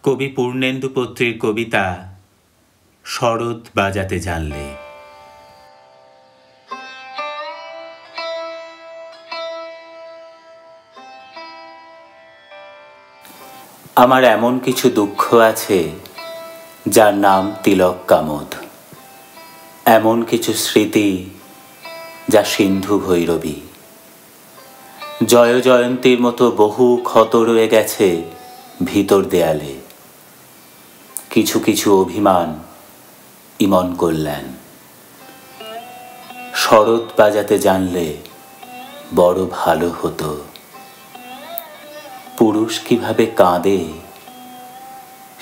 কবি পূর্ণেন্দু পত্রীর কবিতা শরৎ বাজাতে জানলে। আমার এমন কিছু দুঃখ আছে যার নাম তিলক কামোদ, এমন কিছু স্মৃতি যা সিন্ধু ভৈরবী। জয় জয়ন্তীর মতো বহু ক্ষত রয়ে গেছে ভিতর দেয়ালে, কিছু কিছু অভিমান ইমন কল্যাণ। শরৎ বাজাতে জানলে বড় ভালো হতো। পুরুষ কিভাবে কাঁদে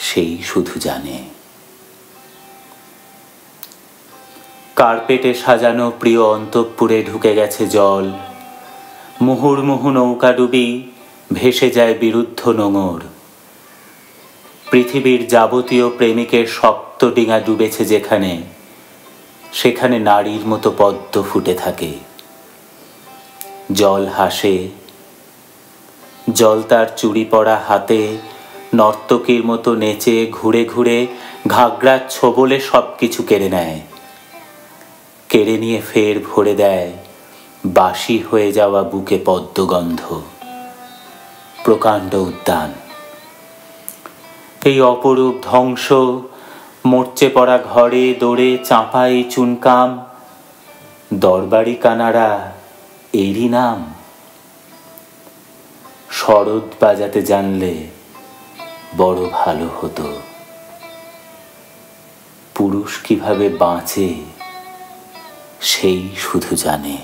সেই শুধু জানে। কার্পেটে সাজানো প্রিয় অন্তঃপুরে ঢুকে গেছে জল, মুহুর্মুহু নৌকাডুবি ভেসে যায় বিরুদ্ধ নোঙর। পৃথিবীর যাবতীয় প্রেমিকের শক্ত ডিঙা ডুবেছে যেখানে, সেখানে নারীর মতো পদ্ম ফুটে থাকে। জল হাসে, জল তার চুড়ি পরা হাতে নর্তকীর মতো নেচে ঘুরে ঘুরে ঘাগড়ার ছোবলে সব কিছু কেড়ে নেয়। কেড়ে নিয়ে ফের ভরে দেয় বাসি হয়ে যাওয়া বুকে পদ্মগন্ধ। প্রকাণ্ড উদ্যান, এই অপরূপ ধ্বংস, মরচে পড়া ঘরে দৌড়ে চাঁপাই চুনকাম, দরবারি কানারা এরই নাম। শরৎ বাজাতে জানলে বড় ভালো হতো। পুরুষ কিভাবে বাঁচে সেই শুধু জানে।